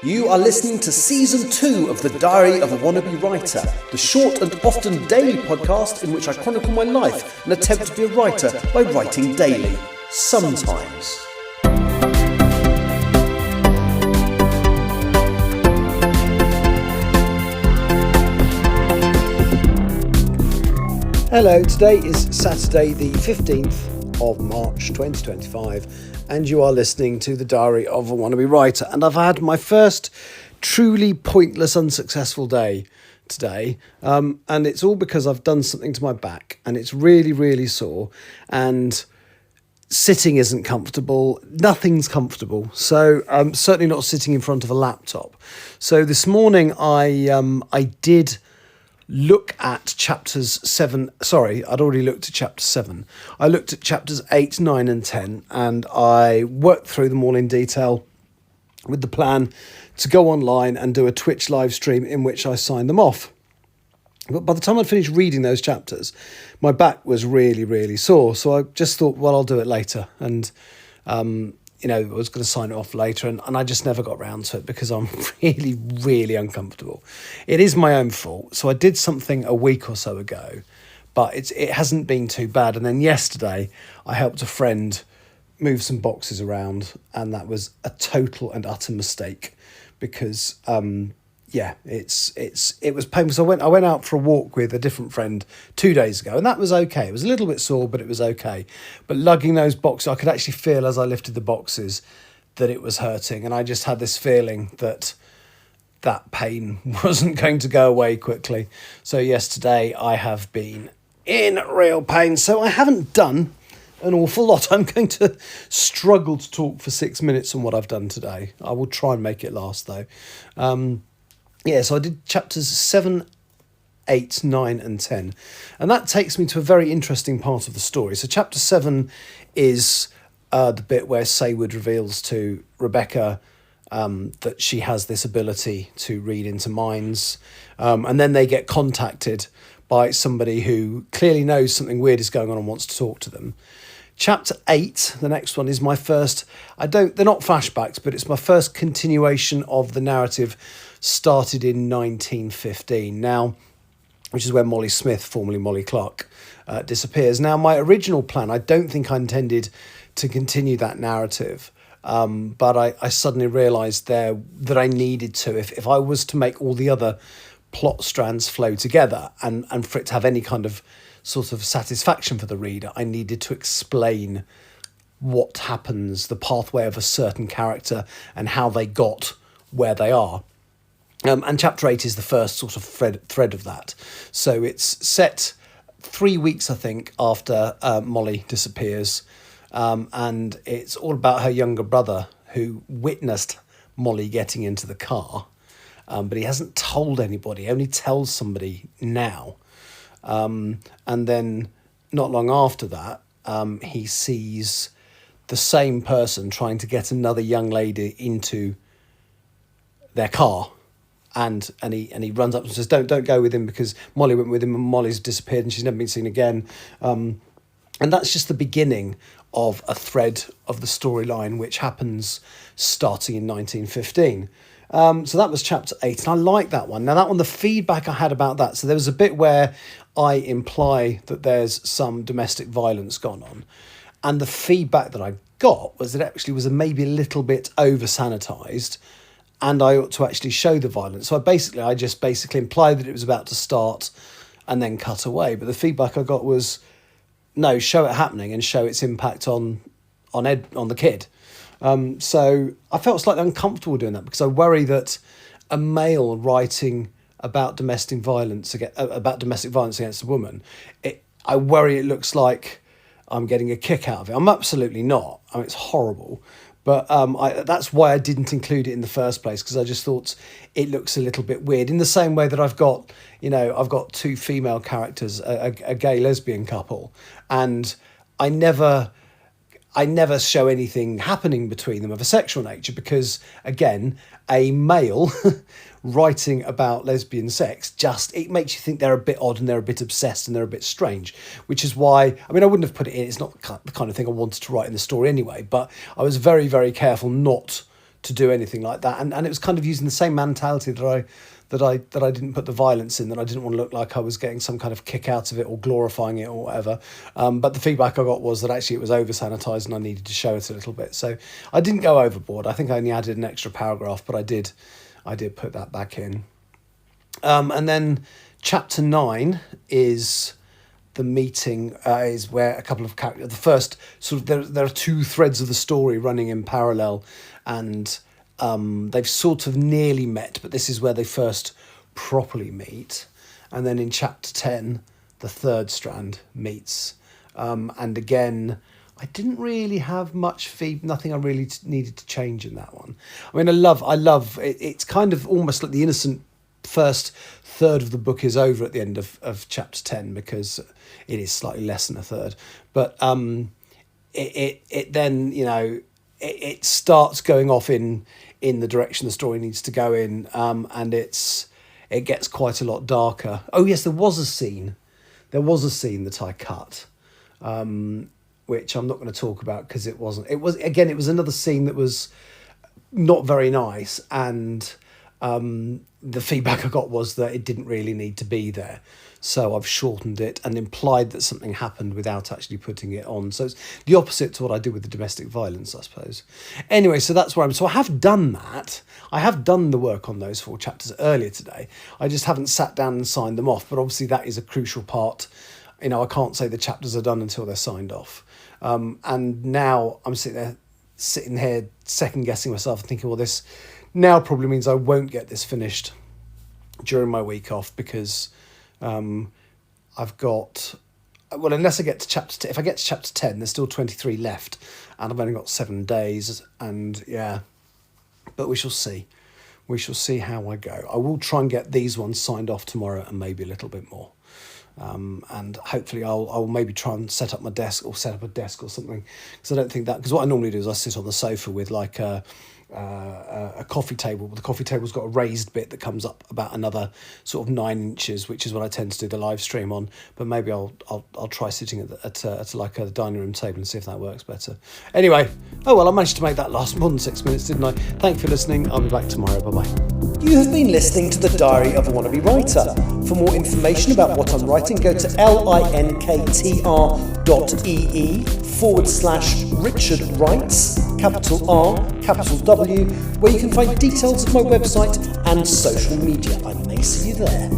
You are listening to Season 2 of The Diary of a Wannabe Writer, the short and often daily podcast in which I chronicle my life and attempt to be a writer by writing daily. Sometimes. Hello, today is Saturday the 15th of March 2025 and you are listening to The Diary of a Wannabe Writer, and I've had my first truly pointless, unsuccessful day today, and it's all because I've done something to my back and it's really, really sore, and sitting isn't comfortable, nothing's comfortable, so I'm certainly not sitting in front of a laptop. So this morning I did look at chapters 7. Sorry, I'd already looked at chapter 7. I looked at chapters 8, 9 and 10 and I worked through them all in detail with the plan to go online and do a Twitch live stream in which I signed them off. But by the time I'd finished reading those chapters, my back was really, really sore. So I just thought, well, I'll do it later. And, I was going to sign it off later, and I just never got round to it because I'm really, really uncomfortable. It is my own fault. So I did something a week or so ago, but it hasn't been too bad. And then yesterday I helped a friend move some boxes around, and that was a total and utter mistake because, it was painful. So I went out for a walk with a different friend 2 days ago, and that was okay. It was a little bit sore, but it was okay. But lugging those boxes, I could actually feel as I lifted the boxes that it was hurting, and I just had this feeling that pain wasn't going to go away quickly. So yesterday I have been in real pain. So I haven't done an awful lot. I'm going to struggle to talk for 6 minutes on what I've done today. I will try and make it last though. So I did chapters 7, 8, 9 and 10. And that takes me to a very interesting part of the story. So chapter 7 is the bit where Saywood reveals to Rebecca that she has this ability to read into minds. And then they get contacted by somebody who clearly knows something weird is going on and wants to talk to them. Chapter 8, the next one, is my first, they're not flashbacks, but it's my first continuation of the narrative started in 1915. Now, which is when Molly Smith, formerly Molly Clark, disappears. Now, my original plan, I don't think I intended to continue that narrative, but I suddenly realised there that I needed to, if I was to make all the other plot strands flow together and for it to have any kind of sort of satisfaction for the reader, I needed to explain what happens, the pathway of a certain character and how they got where they are. And chapter 8 is the first sort of thread of that. So it's set 3 weeks, I think, after Molly disappears. And it's all about her younger brother who witnessed Molly getting into the car. But he hasn't told anybody, he only tells somebody now. And then not long after that, he sees the same person trying to get another young lady into their car. And he runs up and says, don't go with him, because Molly went with him and Molly's disappeared and she's never been seen again. And that's just the beginning of a thread of the storyline which happens starting in 1915. So that was chapter 8, and I like that one. Now that one, the feedback I had about that, so there was a bit where I imply that there's some domestic violence gone on, and the feedback that I got was that it actually was maybe a little bit over sanitised, and I ought to actually show the violence. So I just basically implied that it was about to start and then cut away. But the feedback I got was, no, show it happening and show its impact on the kid. So I felt slightly uncomfortable doing that because I worry that a male writing about domestic violence against a woman, I worry it looks like I'm getting a kick out of it. I'm absolutely not. I mean, it's horrible. But that's why I didn't include it in the first place, because I just thought it looks a little bit weird. In the same way that I've got two female characters, a gay lesbian couple, and I never show anything happening between them of a sexual nature because, again, a male writing about lesbian sex, it makes you think they're a bit odd and they're a bit obsessed and they're a bit strange, which is why, I wouldn't have put it in. It's not the kind of thing I wanted to write in the story anyway, but I was very, very careful not to do anything like that, and it was kind of using the same mentality that I didn't put the violence in, that I didn't want to look like I was getting some kind of kick out of it or glorifying it or whatever. But the feedback I got was that actually it was over sanitized and I needed to show it a little bit. So I didn't go overboard. I think I only added an extra paragraph, but I did put that back in. And then chapter 9 is the meeting, is where a couple of characters, the first sort of, there are two threads of the story running in parallel, and they've sort of nearly met, but this is where they first properly meet. And then in chapter 10, the third strand meets. And again, I didn't really have much nothing I really needed to change in that one. I mean, I love it. It's kind of almost like the innocent first third of the book is over at the end of chapter 10, because it is slightly less than a third. But it then, you know, it starts going off in the direction the story needs to go in, and it gets quite a lot darker. Oh yes, there was a scene that I cut, which I'm not going to talk about because it was another scene that was not very nice, and the feedback I got was that it didn't really need to be there. So I've shortened it and implied that something happened without actually putting it on. So it's the opposite to what I did with the domestic violence, I suppose. Anyway, so that's where so I have done that. I have done the work on those 4 chapters earlier today. I just haven't sat down and signed them off. But obviously that is a crucial part. You know, I can't say the chapters are done until they're signed off. And now I'm sitting here second guessing myself and thinking, well, this now probably means I won't get this finished during my week off, because I've got, well, unless I get to chapter 10, if I get to chapter 10, there's still 23 left, and I've only got 7 days, and yeah, but we shall see. We shall see how I go. I will try and get these ones signed off tomorrow, and maybe a little bit more. And hopefully I'll maybe try and set up my desk, or set up a desk or something, because I don't think that, because what I normally do is I sit on the sofa with like a coffee table. The coffee table's got a raised bit that comes up about another sort of 9 inches, which is what I tend to do the live stream on. But maybe I'll try sitting at like a dining room table and see if that works better. Anyway, oh well, I managed to make that last more than 6 minutes, didn't I? Thank you for listening. I'll be back tomorrow. Bye bye. You have been listening to The Diary of a Wannabe Writer. For more information about what I'm writing, go to linktr.ee/Richard Writes, capital R, capital W, where you can find details of my website and social media. I may see you there.